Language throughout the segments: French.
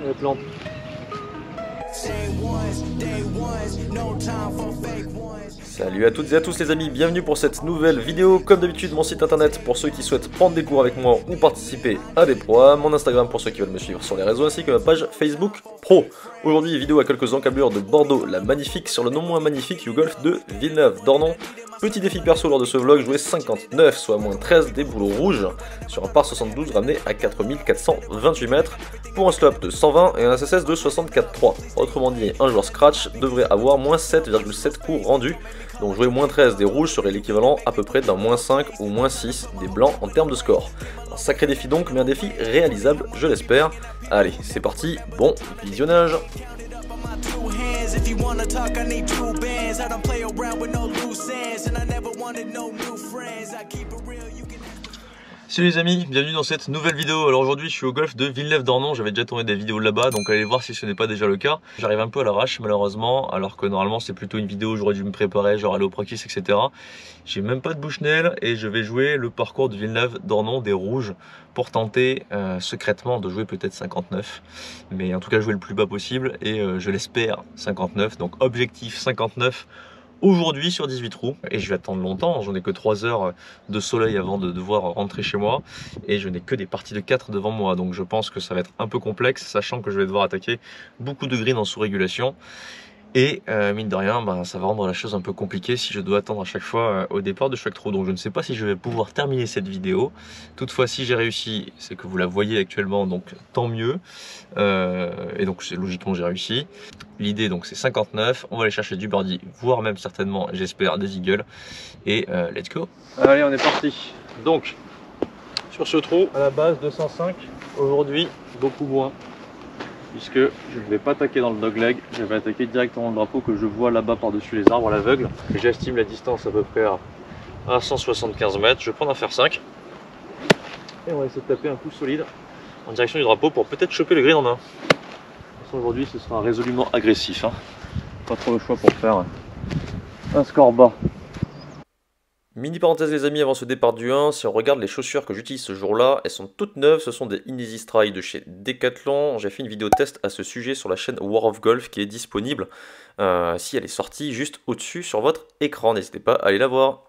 Les plantes. Salut à toutes et à tous les amis, bienvenue pour cette nouvelle vidéo. Comme d'habitude, mon site internet pour ceux qui souhaitent prendre des cours avec moi ou participer à des programmes, mon Instagram pour ceux qui veulent me suivre sur les réseaux, ainsi que ma page Facebook Pro. Aujourd'hui, vidéo à quelques encablures de Bordeaux, la magnifique sur le non moins magnifique YouGolf de Villeneuve-d'Ornon. Petit défi perso lors de ce vlog, jouer 59, soit moins 13 des bouleaux rouges, sur un par 72 ramené à 4428 mètres, pour un slope de 120 et un SSS de 64,3. Autrement dit, un joueur scratch devrait avoir moins 7,7 coups rendus, donc jouer moins 13 des rouges serait l'équivalent à peu près d'un moins 5 ou moins 6 des blancs en termes de score. Un sacré défi donc, mais un défi réalisable, je l'espère. Allez, c'est parti, bon visionnage. If you wanna talk, I need two bands. I don't play around with no loose ends, and I never wanted no new friends. I keep it real, you can. Salut les amis, bienvenue dans cette nouvelle vidéo. Alors aujourd'hui je suis au golf de Villeneuve-d'Ornon, j'avais déjà tourné des vidéos là-bas, donc allez voir si ce n'est pas déjà le cas. J'arrive un peu à l'arrache malheureusement, alors que normalement c'est plutôt une vidéo où j'aurais dû me préparer, genre aller au practice, etc. J'ai même pas de Bushnell et je vais jouer le parcours de Villeneuve-d'Ornon des rouges pour tenter secrètement de jouer peut-être 59. Mais en tout cas jouer le plus bas possible et je l'espère 59, donc objectif 59. Aujourd'hui sur 18 trous, et je vais attendre longtemps, j'en ai que 3 heures de soleil avant de devoir rentrer chez moi, et je n'ai que des parties de 4 devant moi, donc je pense que ça va être un peu complexe, sachant que je vais devoir attaquer beaucoup de greens en sous-régulation, et mine de rien, ça va rendre la chose un peu compliquée si je dois attendre à chaque fois au départ de chaque trou, donc je ne sais pas si je vais pouvoir terminer cette vidéo. Toutefois, si j'ai réussi, c'est que vous la voyez actuellement, donc tant mieux, et donc logiquement j'ai réussi. L'idée donc c'est 59, on va aller chercher du birdie, voire même certainement, j'espère, des eagles, et let's go. Allez, on est parti. Donc, sur ce trou, à la base 205, aujourd'hui beaucoup moins, puisque je ne vais pas attaquer dans le dogleg, je vais attaquer directement le drapeau que je vois là-bas par-dessus les arbres à l'aveugle. J'estime la distance à peu près à 175 mètres, je vais prendre un fer 5, et on va essayer de taper un coup solide en direction du drapeau pour peut-être choper le green en main. Aujourd'hui ce sera résolument agressif, hein. Pas trop le choix pour faire un score bas. Mini parenthèse les amis avant ce départ du 1, si on regarde les chaussures que j'utilise ce jour-là, elles sont toutes neuves, ce sont des Ineasy Stride de chez Decathlon. J'ai fait une vidéo test à ce sujet sur la chaîne War of Golf qui est disponible, si elle est sortie juste au-dessus sur votre écran, n'hésitez pas à aller la voir.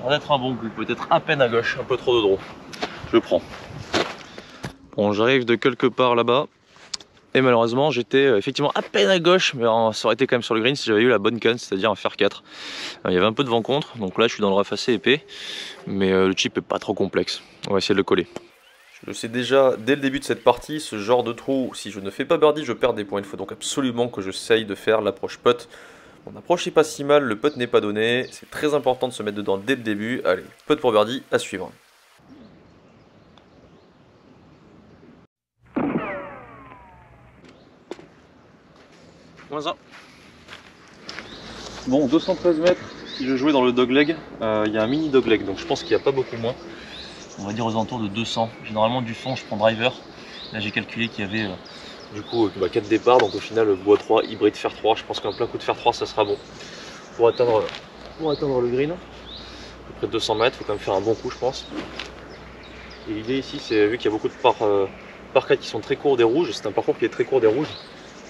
Ça va être un bon coup, peut-être à peine à gauche, un peu trop de draw. Je prends. Bon, j'arrive de quelque part là-bas. Et malheureusement, j'étais effectivement à peine à gauche, mais ça aurait été quand même sur le green si j'avais eu la bonne canne, c'est-à-dire un fer 4. Il y avait un peu de vent contre, donc là je suis dans le rough assez épais, mais le chip est pas trop complexe. On va essayer de le coller. Je le sais déjà, dès le début de cette partie, ce genre de trou, si je ne fais pas birdie, je perds des points. Il faut donc absolument que j'essaye de faire l'approche putt. Mon approche n'est pas si mal, le putt n'est pas donné, c'est très important de se mettre dedans dès le début. Allez, putt pour birdie, à suivre. Moins 1. Bon, 213 mètres, si je jouais dans le dogleg, il y a un mini dogleg, donc je pense qu'il n'y a pas beaucoup moins. On va dire aux alentours de 200. Généralement du fond, je prends driver. Là j'ai calculé qu'il y avait du coup 4 départs, donc au final bois 3, hybride fer 3. Je pense qu'un plein coup de fer 3 ça sera bon. Pour atteindre le green, à peu près 200 mètres, il faut quand même faire un bon coup je pense. Et l'idée ici c'est, vu qu'il y a beaucoup de par 4 qui sont très courts des rouges, c'est un parcours qui est très court des rouges.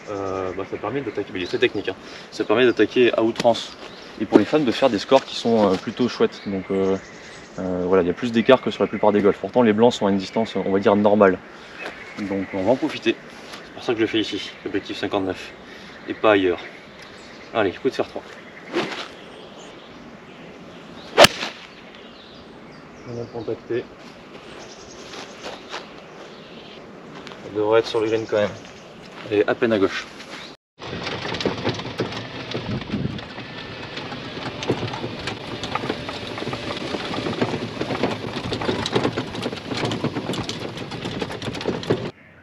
Ça permet d'attaquer, il est très technique, hein. Ça permet d'attaquer à outrance et pour les fans de faire des scores qui sont plutôt chouettes, donc voilà, il y a plus d'écart que sur la plupart des golfs. Pourtant les blancs sont à une distance on va dire normale, donc on va en profiter, c'est pour ça que je le fais ici, objectif 59 et pas ailleurs. Allez, coup de fer 3. On a contacté, ça devrait être sur le green quand même. Et à peine à gauche.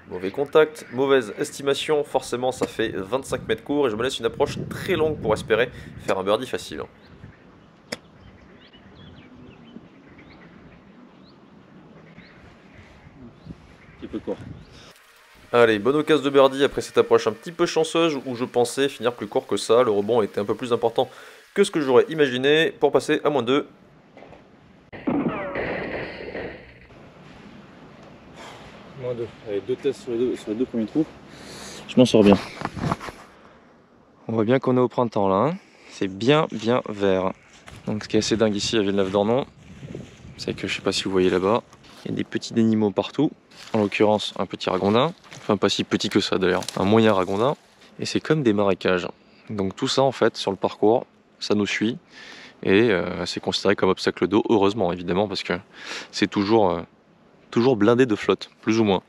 Mauvais contact, mauvaise estimation, forcément ça fait 25 mètres courts et je me laisse une approche très longue pour espérer faire un birdie facile. Un petit peu court. Allez, bonne occasion de birdie après cette approche un petit peu chanceuse où je pensais finir plus court que ça. Le rebond était un peu plus important que ce que j'aurais imaginé pour passer à -2. moins 2. Allez, 2 tests sur les deux premiers trous. Je m'en sors bien. On voit bien qu'on est au printemps là. Hein. C'est bien vert. Donc ce qui est assez dingue ici à Villeneuve-d'Ornon, c'est que je sais pas si vous voyez là-bas, il y a des petits animaux partout. En l'occurrence un petit ragondin. Enfin pas si petit que ça d'ailleurs. Un moyen ragondin. Et c'est comme des marécages. Donc tout ça en fait sur le parcours, ça nous suit. Et c'est considéré comme obstacle d'eau, heureusement évidemment, parce que c'est toujours blindé de flotte, plus ou moins.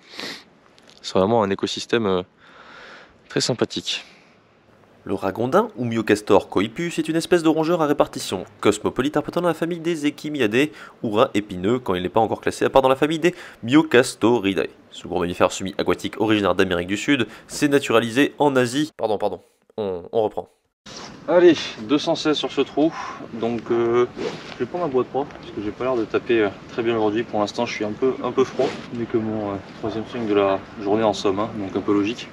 C'est vraiment un écosystème très sympathique. Le ragondin, ou Myocastor coipus, est une espèce de rongeur à répartition cosmopolite appartenant à la famille des Echimiadae, ou rats épineux quand il n'est pas encore classé à part dans la famille des Myocastoridae. Ce gros mammifère semi-aquatique originaire d'Amérique du Sud s'est naturalisé en Asie. Pardon, on reprend. Allez, 216 sur ce trou, donc je vais prendre un bois de proie, parce que j'ai pas l'air de taper très bien aujourd'hui. Pour l'instant je suis un peu froid, mais que mon troisième swing de la journée en somme, hein, donc un peu logique.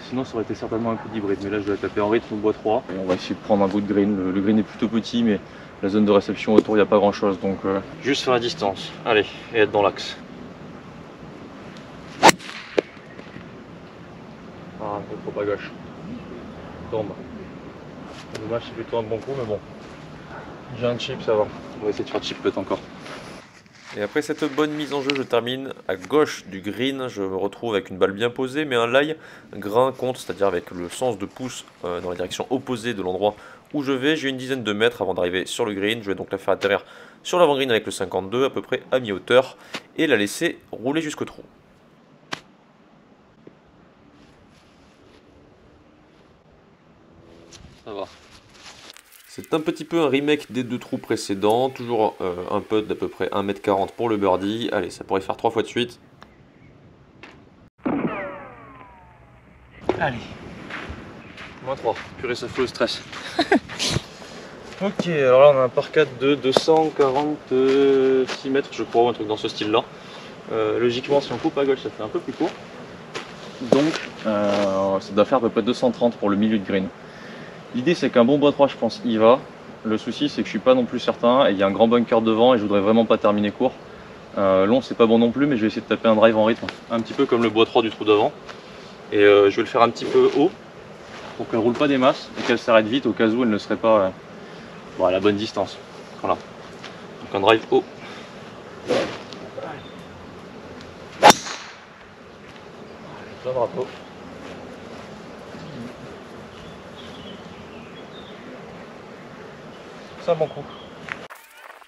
Sinon ça aurait été certainement un coup d'hybride, mais là je vais taper en rythme bois 3 et on va essayer de prendre un bout de green. Le green est plutôt petit, mais la zone de réception autour il n'y a pas grand chose, donc juste faire la distance, allez, et être dans l'axe. Ah, un peu trop à gauche. Tombe. Dommage, c'est plutôt un bon coup, mais bon. J'ai un chip, ça va. On va essayer de faire chip putt encore. Et après cette bonne mise en jeu, je termine à gauche du green. Je me retrouve avec une balle bien posée, mais un lie grain contre, c'est-à-dire avec le sens de pouce dans la direction opposée de l'endroit où je vais. J'ai une dizaine de mètres avant d'arriver sur le green. Je vais donc la faire atterrir sur l'avant-green avec le 52, à peu près à mi-hauteur, et la laisser rouler jusqu'au trou. Ça va. C'est un petit peu un remake des deux trous précédents, toujours un putt d'à peu près 1m40 pour le birdie. Allez, ça pourrait faire 3 fois de suite. Allez. Moins 3. Purée, ça fout le stress. Ok, alors là on a un par 4 de 246 mètres, je crois, ou un truc dans ce style-là. Logiquement, si on coupe à gauche, ça fait un peu plus court. Donc, ça doit faire à peu près 230 pour le milieu de green. L'idée c'est qu'un bon bois 3 je pense y va. Le souci c'est que je suis pas non plus certain et il y a un grand bunker devant et je voudrais vraiment pas terminer court. Long c'est pas bon non plus, mais je vais essayer de taper un drive en rythme. Un petit peu comme le bois 3 du trou d'avant. Et je vais le faire un petit peu haut pour qu'elle roule pas des masses et qu'elle s'arrête vite au cas où elle ne serait pas à la bonne distance. Voilà. Donc un drive haut. Plein drapeau. C'est un bon coup.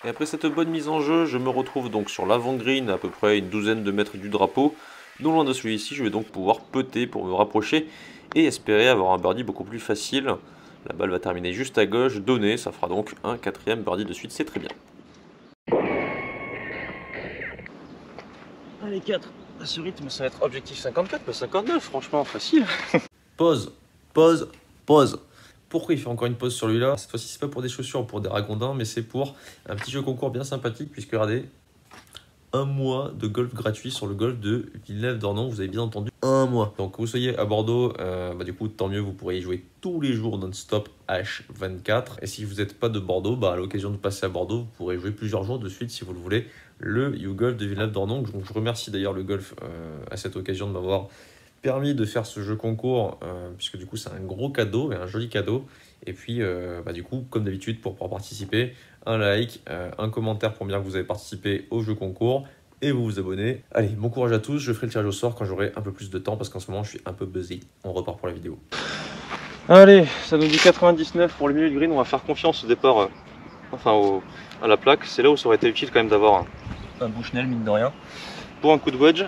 Et après cette bonne mise en jeu, je me retrouve donc sur l'avant-green, à peu près une douzaine de mètres du drapeau. Non loin de celui-ci, je vais donc pouvoir putter pour me rapprocher et espérer avoir un birdie beaucoup plus facile. La balle va terminer juste à gauche, donné, ça fera donc un 4e birdie de suite, c'est très bien. Allez 4, à ce rythme ça va être objectif 54, pas 59, franchement facile. Pause. Pourquoi il fait encore une pause sur lui-là? Cette fois-ci, c'est pas pour des chaussures ou pour des ragondins, mais c'est pour un petit jeu concours bien sympathique, puisque regardez, un mois de golf gratuit sur le golf de Villeneuve-d'Ornon, vous avez bien entendu, un mois. Donc que vous soyez à Bordeaux, du coup tant mieux, vous pourrez y jouer tous les jours non-stop H24. Et si vous n'êtes pas de Bordeaux, à l'occasion de passer à Bordeaux, vous pourrez jouer plusieurs jours de suite si vous le voulez, le YouGolf de Villeneuve-d'Ornon. Donc je remercie d'ailleurs le golf à cette occasion de m'avoir permis de faire ce jeu concours, puisque du coup c'est un gros cadeau et un joli cadeau. Et puis du coup, comme d'habitude, pour pouvoir participer, un like, un commentaire pour me dire que vous avez participé au jeu concours et vous vous abonnez. Allez, bon courage à tous, je ferai le tirage au sort quand j'aurai un peu plus de temps parce qu'en ce moment je suis un peu buzzé. On repart pour la vidéo. Allez, ça nous dit 99 pour le milieu de green, on va faire confiance au départ, à la plaque. C'est là où ça aurait été utile quand même d'avoir un Bushnell, mine de rien. Pour un coup de wedge,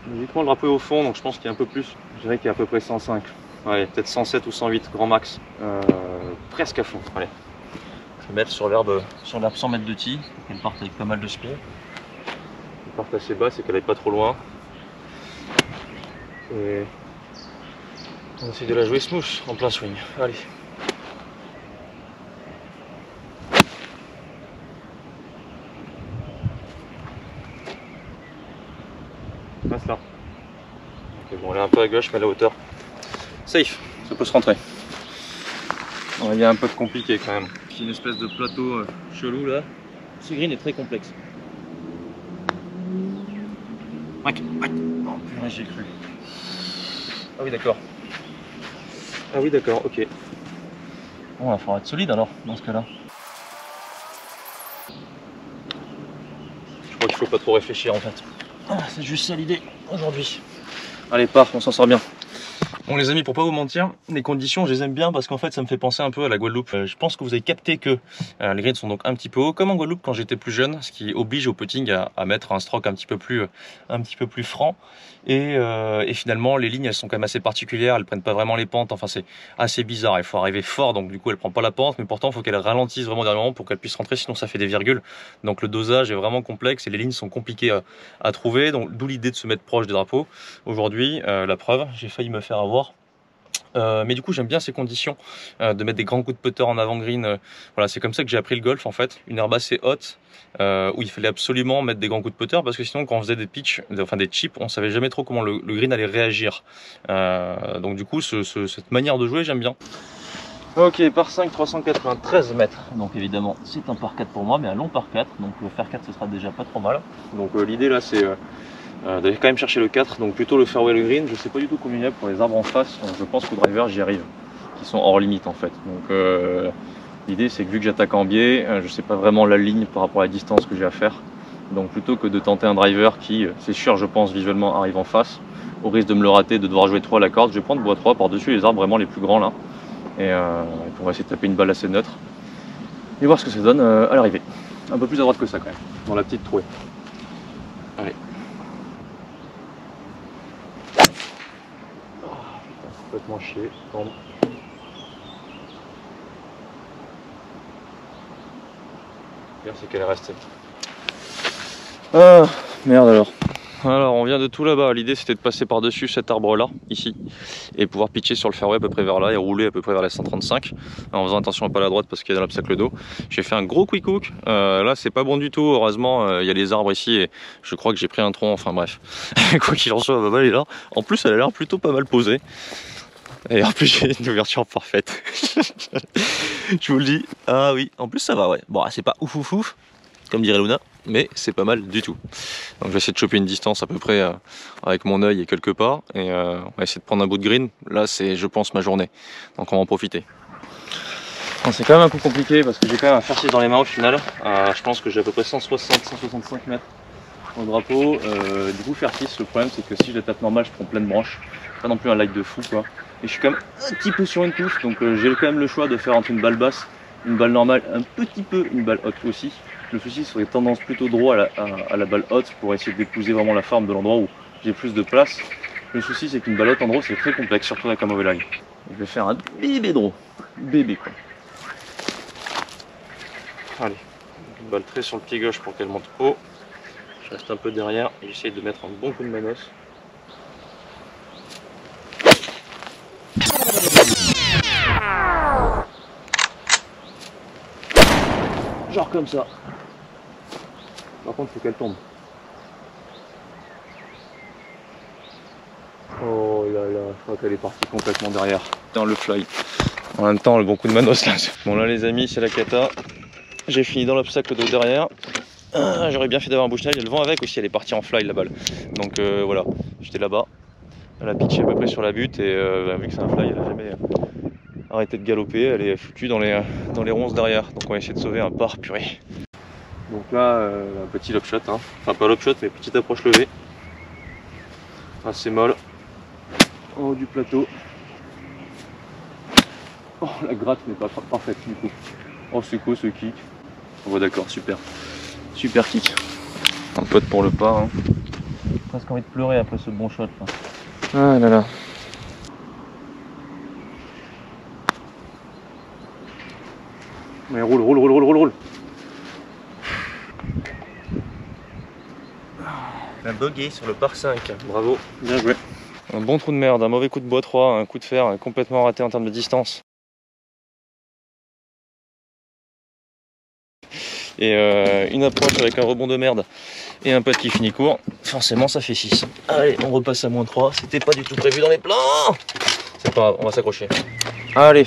logiquement le drapeau est au fond, donc je pense qu'il y a un peu plus, je dirais qu'il y a à peu près 105. Allez, peut-être 107 ou 108, grand max, presque à fond. Allez, je vais mettre sur l'herbe 100 mètres de tee, pour qu'elle parte avec pas mal de spin. Elle parte assez bas, c'est qu'elle n'aille pas trop loin. Et on essaie de la jouer smooth, en plein swing. Allez. Passe là. Ok, bon, elle est un peu à gauche, mais à la hauteur. Safe, ça peut se rentrer. Bon, il y a un peu de compliqué quand même. C'est une espèce de plateau chelou là. Ce green est très complexe. Mec, oh purée, j'ai cru. Ah oui, d'accord. Ah oui, d'accord, ok. Bon, il faudra être solide alors, dans ce cas-là. Je crois qu'il faut pas trop réfléchir en fait. Ah, c'est juste ça l'idée aujourd'hui. Allez, pars, on s'en sort bien. Bon les amis, pour pas vous mentir, les conditions je les aime bien parce qu'en fait ça me fait penser un peu à la Guadeloupe. Je pense que vous avez capté que les greens sont donc un petit peu hauts, comme en Guadeloupe quand j'étais plus jeune, ce qui oblige au putting à mettre un stroke un petit peu plus franc. Et finalement les lignes elles sont quand même assez particulières, elles prennent pas vraiment les pentes, enfin c'est assez bizarre, il faut arriver fort donc du coup elle prend pas la pente, mais pourtant il faut qu'elle ralentisse vraiment dernièrement pour qu'elle puisse rentrer, sinon ça fait des virgules. Donc le dosage est vraiment complexe et les lignes sont compliquées à trouver, donc d'où l'idée de se mettre proche des drapeaux. Aujourd'hui, la preuve, j'ai failli me faire avoir. Mais du coup j'aime bien ces conditions de mettre des grands coups de putter en avant green. Voilà, c'est comme ça que j'ai appris le golf en fait, une herbe assez haute où il fallait absolument mettre des grands coups de putter parce que sinon quand on faisait des pitchs, enfin des chips, on savait jamais trop comment le green allait réagir. Donc du coup cette manière de jouer j'aime bien. Ok, par 5, 393 mètres. Donc évidemment c'est un par 4 pour moi, mais un long par 4, donc faire 4 ce sera déjà pas trop mal. Donc l'idée là c'est d'aller quand même chercher le 4, donc plutôt le fairway, le green. Je sais pas du tout combien il y a pour les arbres en face, donc je pense qu'au driver j'y arrive, qui sont hors limite en fait. Donc l'idée c'est que vu que j'attaque en biais, je sais pas vraiment la ligne par rapport à la distance que j'ai à faire. Donc plutôt que de tenter un driver qui, c'est sûr je pense visuellement arrive en face, au risque de me le rater, de devoir jouer 3 à la corde, je vais prendre bois 3 par-dessus les arbres vraiment les plus grands là. Et on va essayer de taper une balle assez neutre et voir ce que ça donne à l'arrivée. Un peu plus à droite que ça quand même, dans la petite trouée. Allez. Complètement chier. C'est qu'elle est restée. Ah merde alors. Alors on vient de tout là-bas, l'idée c'était de passer par-dessus cet arbre là, ici, et pouvoir pitcher sur le fairway à peu près vers là et rouler à peu près vers les 135, en faisant attention à pas à la droite parce qu'il y a l'obstacle d'eau. J'ai fait un gros quick hook, là c'est pas bon du tout, heureusement il y a les arbres ici et je crois que j'ai pris un tronc, enfin bref, quoi qu'il en soit ma balle est là, en plus elle a l'air plutôt pas mal posée. Et en plus j'ai une ouverture parfaite. Je vous le dis. Ah oui, en plus ça va ouais. Bon c'est pas ouf ouf ouf, comme dirait Luna, mais c'est pas mal du tout. Donc je vais essayer de choper une distance à peu près avec mon œil et quelque part. Et on va essayer de prendre un bout de green. Là c'est je pense ma journée. Donc on va en profiter. C'est quand même un peu compliqué parce que j'ai quand même un fer 6 dans les mains au final. Je pense que j'ai à peu près 160-165 mètres au drapeau. Du coup fer 6, le problème c'est que si je la tape normal je prends pleine branche. Pas non plus un light de fou quoi. Et je suis quand même un petit peu sur une touche, donc j'ai quand même le choix de faire entre une balle basse, une balle normale, un petit peu une balle haute aussi. Le souci serait tendance plutôt droit à la balle haute pour essayer d'épouser vraiment la forme de l'endroit où j'ai plus de place. Le souci c'est qu'une balle haute en draw c'est très complexe, surtout avec un mauvais line. Je vais faire un bébé draw, bébé quoi. Allez, une balle très sur le pied gauche pour qu'elle monte haut. Je reste un peu derrière et j'essaye de mettre un bon coup de manos. Genre comme ça. Par contre, il faut qu'elle tombe. Oh là là, je crois qu'elle est partie complètement derrière. Dans le fly. En même temps, le bon coup de manos là. Bon là les amis, c'est la cata. J'ai fini dans l'obstacle de derrière. J'aurais bien fait d'avoir un bush nail. Le vent avec aussi, elle est partie en fly la balle. Donc voilà, j'étais là-bas. Elle a pitché à peu près sur la butte et vu que c'est un fly, elle n'a jamais arrêté de galoper. Elle est foutue dans les ronces derrière. Donc on va essayer de sauver un par purée. Donc là, un petit lob shot, hein. Enfin pas lob shot, mais petite approche levée. Assez molle. En haut du plateau. Oh, la gratte n'est pas parfaite du coup. Oh, c'est quoi ce kick? Oh, d'accord, super. Super kick. Un pote pour le pas. Hein. Presque envie de pleurer après ce bon shot là. Ah là là. Mais roule, roule, roule, roule, roule, roule. Un bogey sur le par 5. Bravo, bien joué. Un bon trou de merde, un mauvais coup de bois 3, un coup de fer complètement raté en termes de distance. Et une approche avec un rebond de merde et un putt qui finit court, forcément ça fait 6. Allez, on repasse à moins 3, c'était pas du tout prévu dans les plans. C'est pas grave, on va s'accrocher. Allez,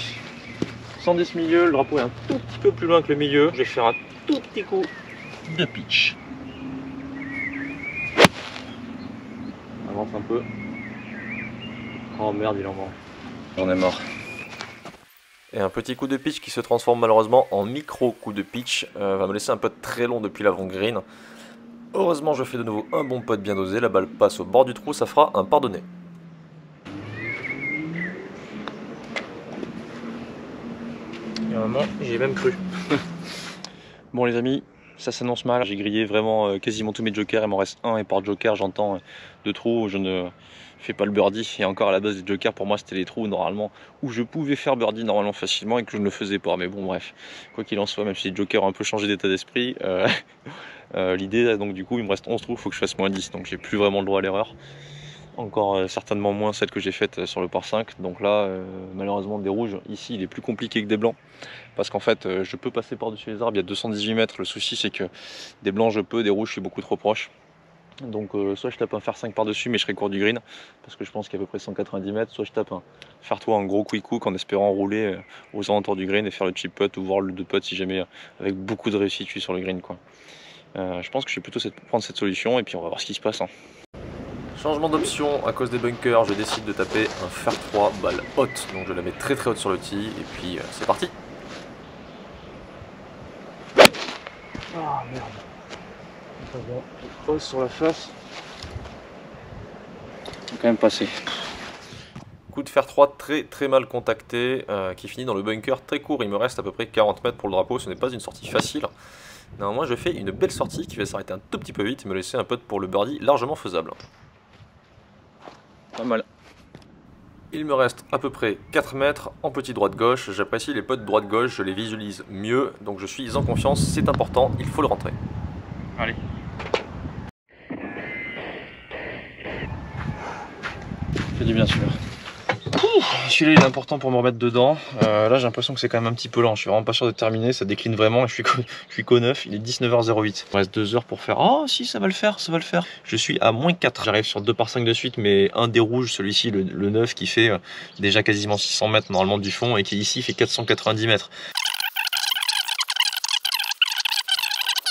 110 milieu, le drapeau est un tout petit peu plus loin que le milieu. Je vais faire un tout petit coup de pitch. J'avance un peu. Oh merde, il en manque. J'en ai marre. Et un petit coup de pitch qui se transforme malheureusement en micro coup de pitch va me laisser un putt très long depuis l'avant green. Heureusement je fais de nouveau un bon putt bien dosé, la balle passe au bord du trou, ça fera un pardonné. Il y a un moment, j'y ai même cru. Bon les amis, ça s'annonce mal. J'ai grillé vraiment quasiment tous mes jokers, il m'en reste un et par joker j'entends 2 trous où je ne fais pas le birdie. Et encore à la base des jokers pour moi c'était les trous normalement où je pouvais faire birdie normalement facilement et que je ne le faisais pas. Mais bon bref, quoi qu'il en soit, même si les jokers ont un peu changé d'état d'esprit, l'idée donc du coup il me reste 11 trous, il faut que je fasse moins 10. Donc j'ai plus vraiment le droit à l'erreur. Encore certainement moins celle que j'ai faite sur le par 5. Donc là malheureusement des rouges ici il est plus compliqué que des blancs. Parce qu'en fait je peux passer par dessus les arbres, il y a 218 mètres. Le souci c'est que des blancs je peux, des rouges je suis beaucoup trop proche. Donc soit je tape un fer 5 par dessus mais je serai court du green parce que je pense qu'il y a à peu près 190 mètres, soit je tape un fer 3 un gros quick hook en espérant rouler aux alentours du green et faire le chip putt ou voir le 2 putt si jamais avec beaucoup de réussite je suis sur le green quoi. Je pense que je vais plutôt prendre cette solution et puis on va voir ce qui se passe hein. Changement d'option, à cause des bunkers, je décide de taper un fer 3 balle haute, donc je la mets très très haute sur le tee et puis c'est parti. Ah merde. Hausse sur la face. Il faut quand même passer. Coup de fer 3 très très mal contacté, qui finit dans le bunker très court, il me reste à peu près 40 mètres pour le drapeau, ce n'est pas une sortie facile. Néanmoins je fais une belle sortie qui va s'arrêter un tout petit peu vite et me laisser un putt pour le birdie largement faisable. Pas mal. Il me reste à peu près 4 mètres en petit droite-gauche. J'apprécie les putts droite-gauche, je les visualise mieux. Donc je suis en confiance, c'est important, il faut le rentrer. Allez. Fait du bien celui-là. Celui-là il est important pour me remettre dedans. Là j'ai l'impression que c'est quand même un petit peu lent. Je suis vraiment pas sûr de terminer, ça décline vraiment et je suis qu'au 9, il est 19h08. Il me reste 2 heures pour faire. Oh si ça va le faire, ça va le faire. Je suis à moins 4. J'arrive sur 2 par 5 de suite, mais un des rouges, celui-ci, le 9 qui fait déjà quasiment 600 mètres normalement du fond et qui ici fait 490 mètres.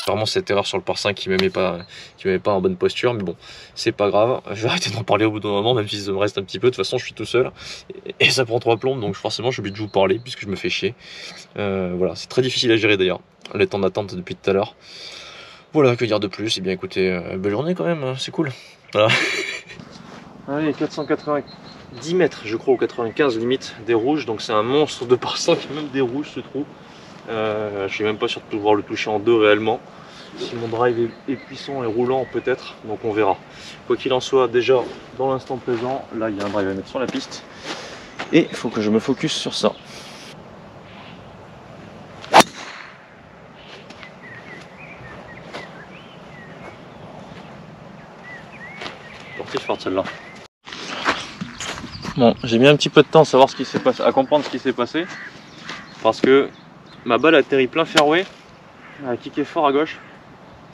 Vraiment cette erreur sur le par 5 qui me met pas en bonne posture, mais bon, c'est pas grave, je vais arrêter d'en parler au bout d'un moment, même si ça me reste un petit peu, de toute façon je suis tout seul, et ça prend 3 plombes, donc forcément je suis obligé de vous parler, puisque je me fais chier. Voilà, c'est très difficile à gérer d'ailleurs, les temps d'attente depuis tout à l'heure. Voilà, que dire de plus, et bien écoutez, belle journée quand même, c'est cool. Voilà. Allez, 490 mètres, je crois, ou 95 limite, des rouges, donc c'est un monstre de par 5, même des rouges ce trou. Je suis même pas sûr de pouvoir le toucher en 2 réellement. Si mon drive est puissant et roulant peut-être, donc on verra. Quoi qu'il en soit, déjà dans l'instant présent, là il y a un drive à mettre sur la piste. Et il faut que je me focus sur ça. Sortie forte celle-là. Bon, j'ai mis un petit peu de temps à savoir ce qui s'est passé, à comprendre ce qui s'est passé. Parce que ma balle a atterri plein fairway, elle a kické fort à gauche.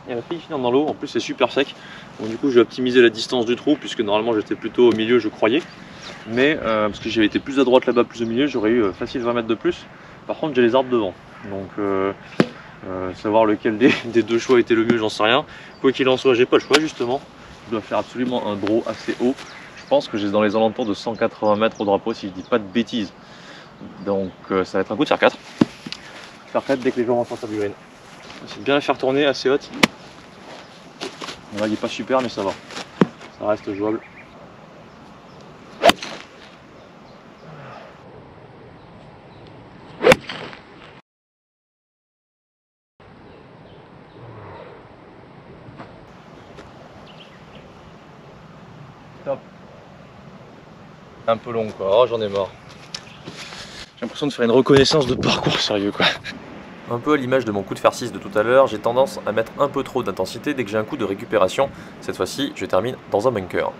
Et elle a failli finir dans l'eau, en plus c'est super sec. Donc du coup j'ai optimisé la distance du trou, puisque normalement j'étais plutôt au milieu je croyais. Mais parce que j'avais été plus à droite là-bas, plus au milieu, j'aurais eu facile 20 mètres de plus. Par contre j'ai les arbres devant. Donc savoir lequel des 2 choix était le mieux, j'en sais rien. Quoi qu'il en soit, j'ai pas le choix justement. Je dois faire absolument un draw assez haut. Je pense que j'ai dans les alentours de 180 mètres au drapeau si je dis pas de bêtises. Donc ça va être un coup de faire 4. Faire 4 dès que les gens vont sortir du green. C'est bien la faire tourner assez haute. Là, il n'est pas super, mais ça va. Ça reste jouable. Top. Un peu long quoi. Oh, j'en ai marre. J'ai l'impression de faire une reconnaissance de parcours sérieux quoi. Un peu à l'image de mon coup de fer 6 de tout à l'heure, j'ai tendance à mettre un peu trop d'intensité dès que j'ai un coup de récupération. Cette fois-ci, je termine dans un bunker.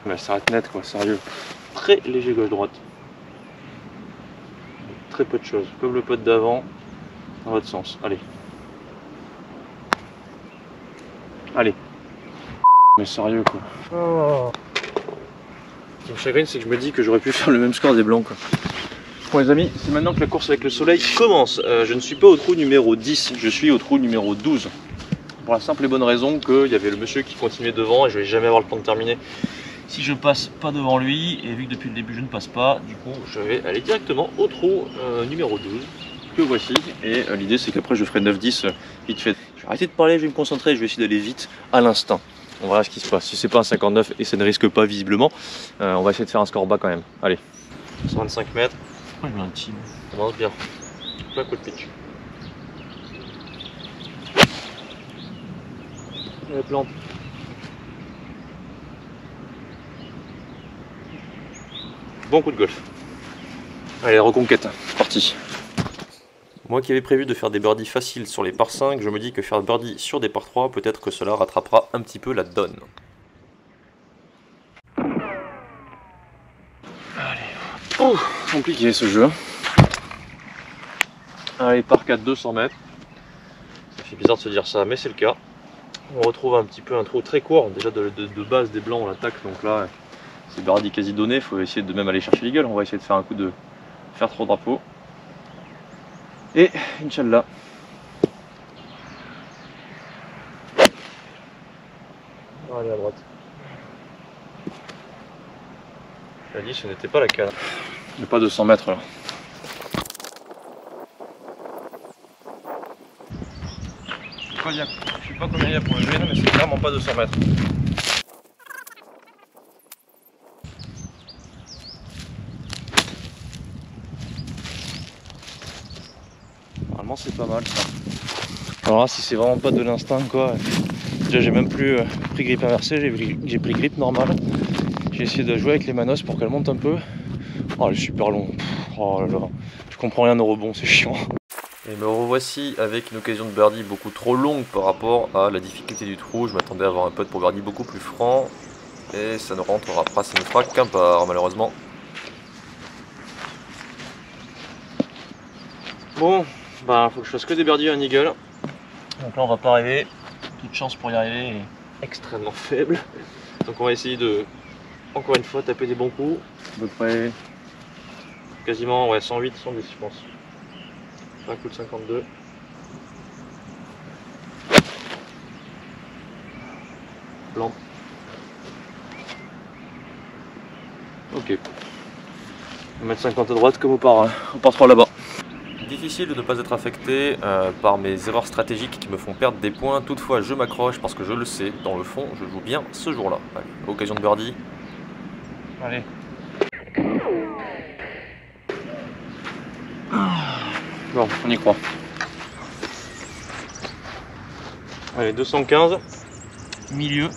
Ouais, ça reste net quoi, sérieux. Très léger gauche-droite. Très peu de choses, comme le pote d'avant, dans l'autre sens. Allez. Allez. Mais sérieux quoi. Oh. Ce qui me chagrine, c'est que je me dis que j'aurais pu faire le même score des blancs quoi. Bon les amis, c'est maintenant que la course avec le soleil commence. Je ne suis pas au trou numéro 10, je suis au trou numéro 12. pour la simple et bonne raison qu'il y avait le monsieur qui continuait devant et je vais jamais avoir le temps de terminer si je passe pas devant lui, et vu que depuis le début je ne passe pas, du coup je vais aller directement au trou numéro 12 que voici, et l'idée c'est qu'après je ferai 9-10 vite fait. Je vais arrêter de parler, je vais me concentrer, je vais essayer d'aller vite à l'instant. On verra ce qui se passe. Si c'est pas un 59 et ça ne risque pas visiblement, on va essayer de faire un score bas quand même. Allez, 125 mètres. Pourquoi je mets un team? Ça commence bien. Plein coup de pitch. La plante. Bon coup de golf. Allez, reconquête, c'est parti. Moi qui avais prévu de faire des birdies faciles sur les par 5, je me dis que faire birdie sur des par 3, peut-être que cela rattrapera un petit peu la donne. Allez. Oh, compliqué ce jeu. Allez, par 4, 200 mètres. Ça fait bizarre de se dire ça, mais c'est le cas. On retrouve un petit peu un trou très court. Déjà de base des blancs on l'attaque, donc là c'est birdie quasi donné. Il faut essayer de même aller chercher l'eagle. On va essayer de faire un coup de faire 3 drapeaux. Et Inch'Allah. Allez à droite. Je l'ai dit, ce n'était pas la cale. Mais pas 200 mètres là. Je sais pas combien il y a pour le green, mais c'est clairement pas 200 mètres. Normalement c'est pas mal ça. Alors là si c'est vraiment pas de l'instinct quoi. Déjà j'ai même plus pris grip inversé, j'ai pris grip normal. J'ai essayé de jouer avec les manos pour qu'elle monte un peu. Oh elle est super long. Oh là là. Je comprends rien au rebond, c'est chiant. Et me revoici avec une occasion de birdie beaucoup trop longue par rapport à la difficulté du trou. Je m'attendais à avoir un putt pour birdie beaucoup plus franc. Et ça ne rentrera pas, ça ne fera qu'un par malheureusement. Bon, bah faut que je fasse que des birdies et un eagle. Donc là on va pas arriver. Toute chance pour y arriver est extrêmement faible. Donc on va essayer de, encore une fois, taper des bons coups. À peu près quasiment ouais, 108, 110 je pense. Un coup de 52. Blanc. Ok. On va mettre 50 à droite comme au par 3 là-bas. Difficile de ne pas être affecté par mes erreurs stratégiques qui me font perdre des points. Toutefois, je m'accroche parce que je le sais, dans le fond, je joue bien ce jour-là. Occasion de birdie. Allez. Bon, on y croit. Allez, 215. Milieu.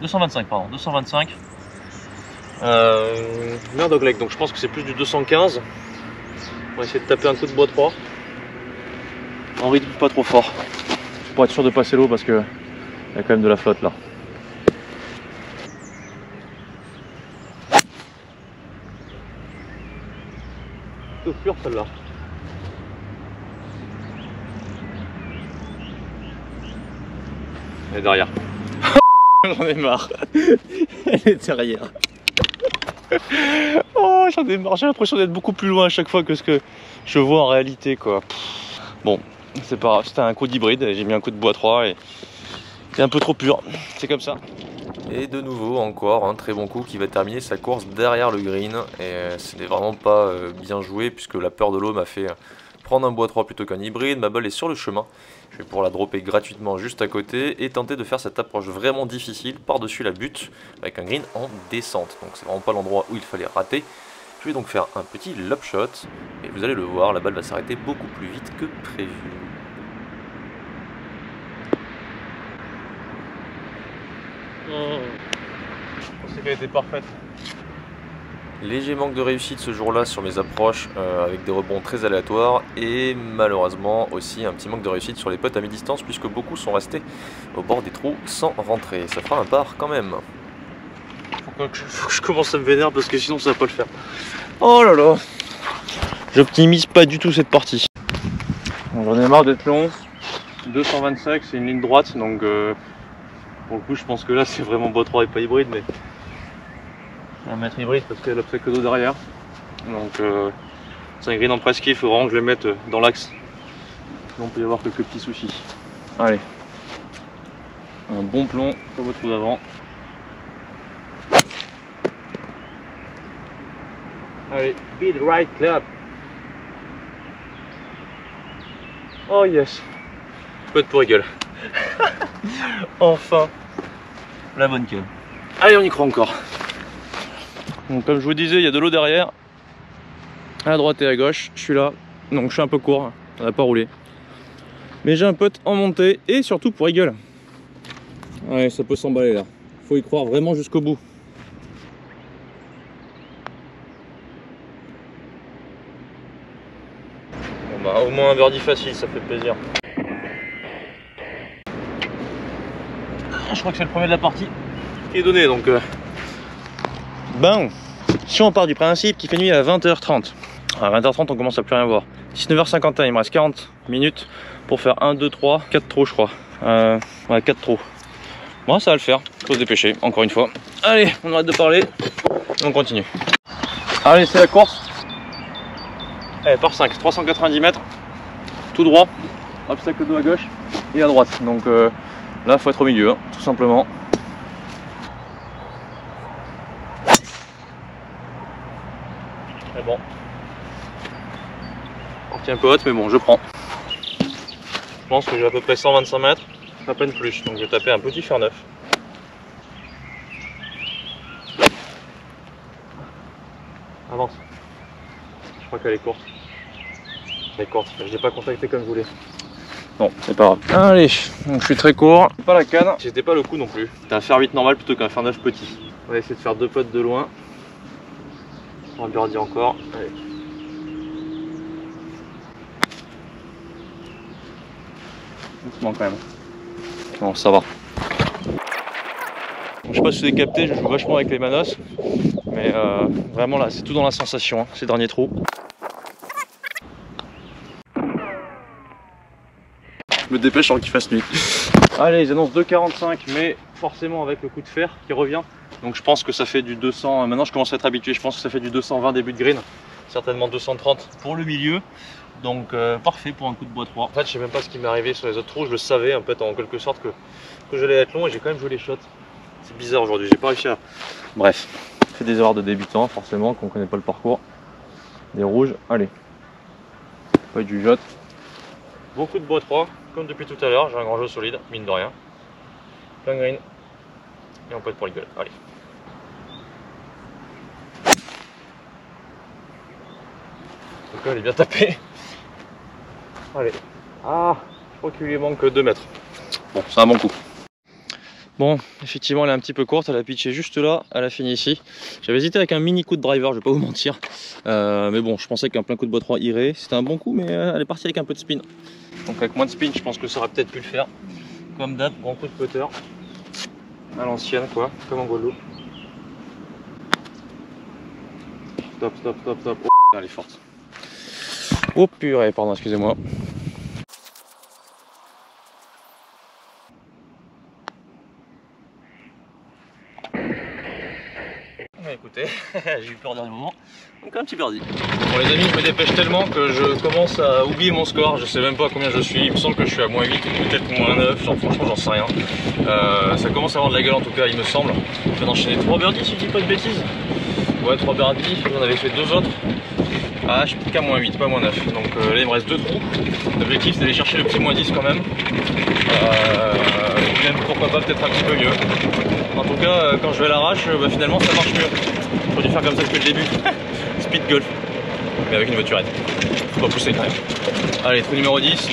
225, pardon. 225. Merde dogleg, donc je pense que c'est plus du 215. On va essayer de taper un coup de bois 3. En rythme pas trop fort. Pour être sûr de passer l'eau parce que il y a quand même de la flotte là. C'est pur celle-là. Elle est derrière. J'en ai marre. Elle est derrière. Oh, j'en ai marre. J'ai l'impression d'être beaucoup plus loin à chaque fois que ce que je vois en réalité quoi. Bon, c'est pas grave. C'était un coup d'hybride. J'ai mis un coup de bois 3 et c'est un peu trop pur. C'est comme ça. Et de nouveau encore un très bon coup qui va terminer sa course derrière le green. Et ce n'est vraiment pas bien joué puisque la peur de l'eau m'a fait prendre un bois 3 plutôt qu'un hybride. Ma balle est sur le chemin. Je vais pouvoir la dropper gratuitement juste à côté et tenter de faire cette approche vraiment difficile par-dessus la butte avec un green en descente. Donc c'est vraiment pas l'endroit où il fallait rater. Je vais donc faire un petit lob shot et vous allez le voir, la balle va s'arrêter beaucoup plus vite que prévu. Je pensais qu'elle était parfaite. Léger manque de réussite ce jour-là sur mes approches avec des rebonds très aléatoires et malheureusement aussi un petit manque de réussite sur les putts à mi-distance puisque beaucoup sont restés au bord des trous sans rentrer. Ça fera un par quand même. Faut que je commence à me vénérer parce que sinon ça va pas le faire. Oh là là. J'optimise pas du tout cette partie. J'en ai marre d'être long. 225 c'est une ligne droite donc pour le coup je pense que là c'est vraiment bois 3 et pas hybride mais on va mettre hybride parce qu'il y a l'obstacle d'eau derrière. Donc c'est un green en presqu'île, il faut vraiment que je le mette dans l'axe. Sinon il peut y avoir quelques petits soucis. Allez, Un bon plomb comme au trou d'avant. Allez, beat right club. Oh yes. Pote pour gueule. Enfin, la bonne queue. Allez, on y croit encore. Donc comme je vous disais, il y a de l'eau derrière. À droite et à gauche, je suis là. Donc je suis un peu court, on n'a pas roulé. Mais j'ai un pote en montée et surtout pour gueule. Ouais, ça peut s'emballer là. Faut y croire vraiment jusqu'au bout. Bon bah au moins un birdie facile, ça fait plaisir. Je crois que c'est le premier de la partie qui est donné, donc ben, si on part du principe qu'il fait nuit à 20h30, à 20h30 on commence à plus rien voir. 19h51, il me reste 40 minutes pour faire 1, 2, 3, 4 trous je crois. Ouais, 4 trous. Bon, ça va le faire, faut se dépêcher, encore une fois. Allez, on arrête de parler, on continue. Allez, c'est la course. Allez, par 5, 390 mètres, tout droit, obstacle d'eau à gauche et à droite. Donc là, faut être au milieu, hein, tout simplement. Et bon, partie un peu haute, mais bon, je prends. Je pense que j'ai à peu près 125 mètres, à peine plus, donc je vais taper un petit fer neuf. Avance. Je crois qu'elle est courte. Elle est courte, je l'ai pas contacté comme je voulais. Bon, c'est pas grave. Allez, donc je suis très court. Pas la canne. C'était pas le coup non plus. C'était un fer 8 normal plutôt qu'un fer 9 petit. On va essayer de faire 2 potes de loin. On va birdie encore. Allez. Doucement quand même. Bon, ça va. Je sais pas si vous avez capté, je joue vachement avec les manos. Mais vraiment là, c'est tout dans la sensation, hein, ces derniers trous. Je me dépêche avant qu'il fasse nuit. Allez, ils annoncent 2,45, mais forcément avec le coup de fer qui revient. Donc je pense que ça fait du 200, maintenant je commence à être habitué, je pense que ça fait du 220 début de green. Certainement 230 pour le milieu. Donc parfait pour un coup de bois 3. En fait, je sais même pas ce qui m'est arrivé sur les autres trous, je le savais en fait en quelque sorte que j'allais être long et j'ai quand même joué les shots. C'est bizarre aujourd'hui, j'ai pas réussi à... Bref, fait des erreurs de débutant forcément, qu'on connaît pas le parcours. Des rouges, allez. Pas du jot. Bon coup de bois 3, comme depuis tout à l'heure, j'ai un grand jeu solide, mine de rien. Plein green. Et on peut être pour les gueules, allez. Donc là, elle est bien tapée. Allez. Ah, je crois qu'il lui manque 2 mètres. Bon, c'est un bon coup. Bon, effectivement, elle est un petit peu courte, elle a pitché juste là, elle a fini ici. J'avais hésité avec un mini coup de driver, je vais pas vous mentir. Mais bon, je pensais qu'un plein coup de bois 3 irait. C'était un bon coup, mais elle est partie avec un peu de spin. Donc avec moins de spin, je pense que ça aurait peut-être pu le faire. Comme d'hab, grand coup de putter. À l'ancienne, quoi, comme en Guadeloupe. Stop, stop, stop, stop. Oh, elle est forte. Oh purée, pardon, excusez-moi. Écoutez, j'ai eu peur au dernier moment, donc un petit birdie. Bon les amis, je me dépêche tellement que je commence à oublier mon score, je sais même pas combien je suis, il me semble que je suis à moins 8 ou peut-être moins 9, genre, franchement j'en sais rien. Ça commence à avoir de la gueule en tout cas, il me semble. Je viens d'enchaîner 3 birdies si je dis pas de bêtises. Ouais, 3 birdies, j'en avais fait 2 autres. Ah, je suis peut-être qu'à moins 8, pas moins 9, donc là il me reste 2 trous. L'objectif c'est d'aller chercher le petit moins 10 quand même. Même pourquoi pas peut-être un petit peu mieux. En tout cas, quand je vais à l'arrache, bah, finalement ça marche mieux. J'aurais dû faire comme ça depuis le début. Speed golf, mais avec une voiturette. Faut pas pousser quand même. Allez, trou numéro 10.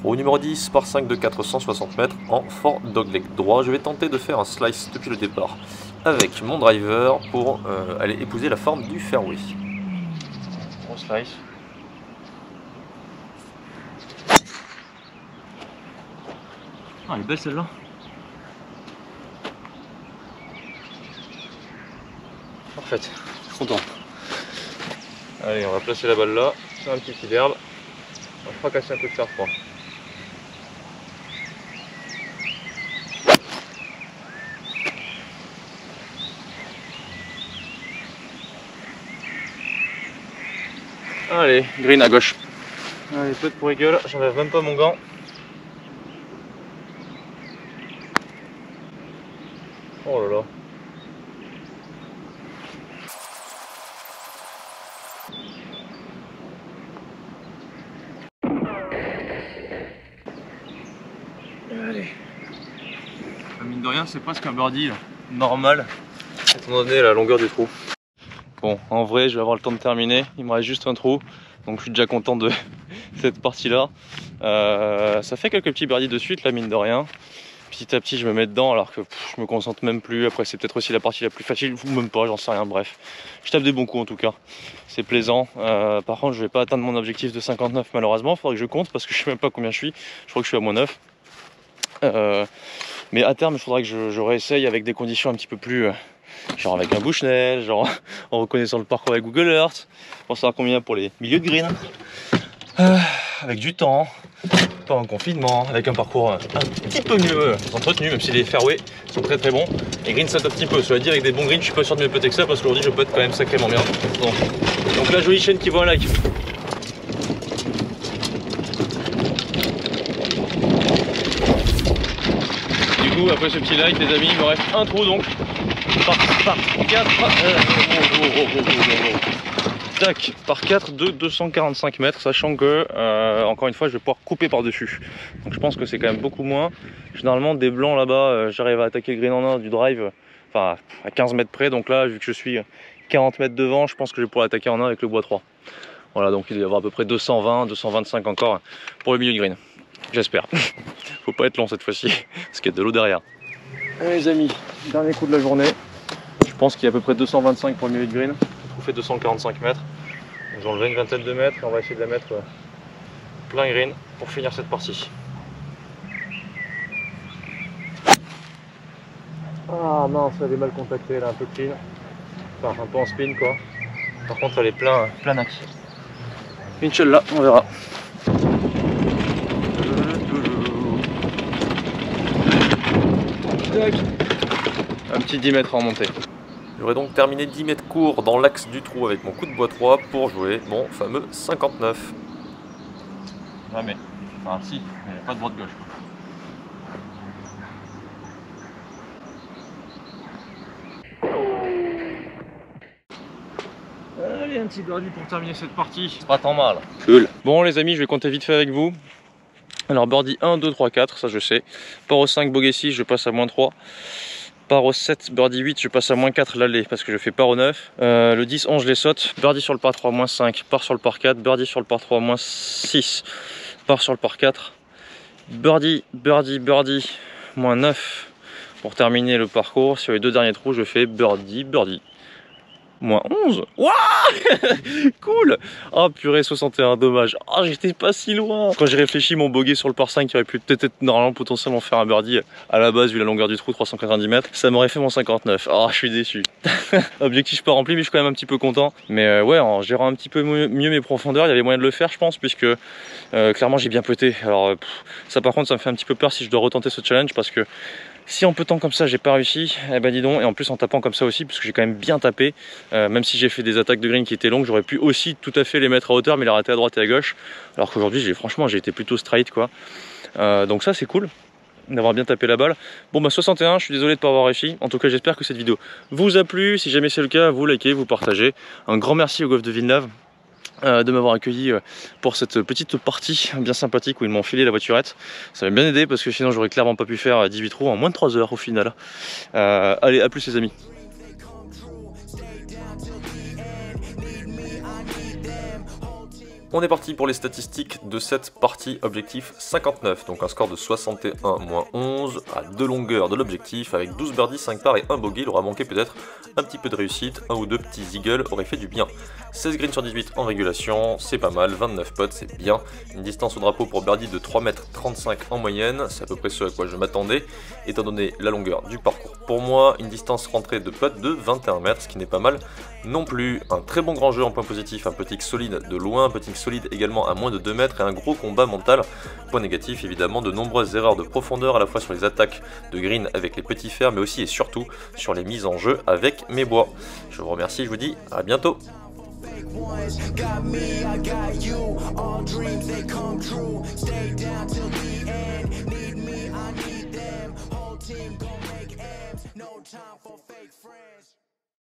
Trou numéro 10 par 5 de 460 mètres en fort dogleg droit. Je vais tenter de faire un slice depuis le départ avec mon driver pour aller épouser la forme du fairway. Gros slice. Ah, elle est belle celle-là. Parfaite, je suis content. Allez, on va placer la balle là, c'est un petit pied d'herbe. On va fracasser un peu de fer froid. Allez, green à gauche. Allez, peut-être pour les gueules, j'enlève même pas mon gant. Oh là là. Allez. Mine de rien, c'est presque un birdie là. Normal, étant donné la longueur du trou. Bon, en vrai, je vais avoir le temps de terminer. Il me reste juste un trou, donc je suis déjà content de cette partie-là. Ça fait quelques petits birdies de suite, là, mine de rien. Petit à petit, je me mets dedans, alors que je me concentre même plus. Après, c'est peut-être aussi la partie la plus facile, ou même pas, j'en sais rien. Bref, je tape des bons coups en tout cas. C'est plaisant. Par contre, je vais pas atteindre mon objectif de 59 malheureusement. Il faudrait que je compte parce que je sais même pas combien je suis. Je crois que je suis à moins 9. Mais à terme, il faudrait que je réessaye avec des conditions un petit peu plus, genre avec un Bushnell, genre en reconnaissant le parcours avec Google Earth, pour savoir combien pour les milieux de green, avec du temps, pas en confinement, avec un parcours un petit peu mieux entretenu, même si les fairways sont très très bons. Les greens ça un petit peu, cela dit avec des bons greens, je suis pas sûr de mieux putter que ça parce qu'aujourd'hui je putte quand même sacrément bien. Donc la jolie chaîne qui vaut un like. Après ce petit like, les amis, il me reste un trou donc par 4 tac, par 4 de 245 mètres, sachant que encore une fois je vais pouvoir couper par dessus, donc je pense que c'est quand même beaucoup moins. Généralement des blancs là-bas, j'arrive à attaquer le green en 1 du drive, enfin à 15 mètres près, donc là vu que je suis 40 mètres devant, je pense que je vais pouvoir l'attaquer en 1 avec le bois 3. Voilà, donc il doit y avoir à peu près 220, 225 encore pour le milieu de green. J'espère. Faut pas être long cette fois-ci, parce qu'il y a de l'eau derrière. Allez les amis, dernier coup de la journée. Je pense qu'il y a à peu près 225 pour le milieu de green. Le trou fait 245 mètres. J'ai enlevé une vingtaine de mètres et on va essayer de la mettre plein green pour finir cette partie. Ah mince, elle est mal contactée, elle est un peu clean. Enfin, un peu en spin quoi. Par contre, elle est plein axe. Inch'Allah, on verra. Un petit 10 mètres en montée. J'aurais donc terminé 10 mètres courts dans l'axe du trou avec mon coup de bois 3 pour jouer mon fameux 59. Jamais. Enfin si, mais pas de droite-gauche. Allez, un petit birdie pour terminer cette partie. C'est pas tant mal. Cool. Bon les amis, je vais compter vite fait avec vous. Alors birdie 1, 2, 3, 4, ça je sais. Par au 5, bogey 6, je passe à moins 3. Par au 7, birdie 8, je passe à moins 4 l'aller parce que je fais par au 9. Le 10, 11, je les saute. Birdie sur le par 3, moins 5. Par sur le par 4. Birdie sur le par 3, moins 6. Par sur le par 4. Birdie, birdie, birdie, moins 9. Pour terminer le parcours, sur les deux derniers trous, je fais birdie, birdie. Moins 11. Waouh. Cool. Oh purée, 61, dommage. Oh, j'étais pas si loin. Quand j'ai réfléchi, mon bogey sur le par 5 qui aurait pu peut-être normalement potentiellement faire un birdie à la base vu la longueur du trou, 390 mètres, ça m'aurait fait mon 59. Oh, je suis déçu. Objectif pas rempli, mais je suis quand même un petit peu content. Mais ouais, en gérant un petit peu mieux mes profondeurs, il y avait moyen de le faire, je pense, puisque clairement j'ai bien puté. Alors ça par contre, ça me fait un petit peu peur si je dois retenter ce challenge parce que si en peu de temps comme ça j'ai pas réussi, eh ben dis donc, et en plus en tapant comme ça aussi, parce que j'ai quand même bien tapé, même si j'ai fait des attaques de green qui étaient longues, j'aurais pu aussi tout à fait les mettre à hauteur, mais les rater à droite et à gauche, alors qu'aujourd'hui franchement j'ai été plutôt straight quoi. Donc ça c'est cool d'avoir bien tapé la balle. Bon bah 61, je suis désolé de pas avoir réussi, en tout cas j'espère que cette vidéo vous a plu. Si jamais c'est le cas, vous likez, vous partagez. Un grand merci au Golf de Villeneuve de m'avoir accueilli pour cette petite partie bien sympathique où ils m'ont filé la voiturette. Ça m'a bien aidé parce que sinon j'aurais clairement pas pu faire 18 trous en moins de 3 heures au final. Allez, à plus les amis. On est parti pour les statistiques de cette partie objectif 59, donc un score de 61 moins 11 à 2 longueurs de l'objectif avec 12 birdies, 5 parts et 1 bogey. Il aura manqué peut-être un petit peu de réussite, un ou deux petits eagles auraient fait du bien. 16 greens sur 18 en régulation, c'est pas mal, 29 putts, c'est bien. Une distance au drapeau pour birdie de 3,35 m en moyenne, c'est à peu près ce à quoi je m'attendais, étant donné la longueur du parcours. Pour moi, une distance rentrée de putt de 21 mètres, ce qui n'est pas mal non plus. Un très bon grand jeu en point positif, un petit solide de loin, un petit solide également à moins de 2 mètres et un gros combat mental. Point négatif évidemment, de nombreuses erreurs de profondeur à la fois sur les attaques de green avec les petits fers mais aussi et surtout sur les mises en jeu avec mes bois. Je vous remercie, je vous dis à bientôt. Got me, I got you, all dreams they come true, stay down till the end, need me, I need them, whole team gon' make M's, no no time for fake friends.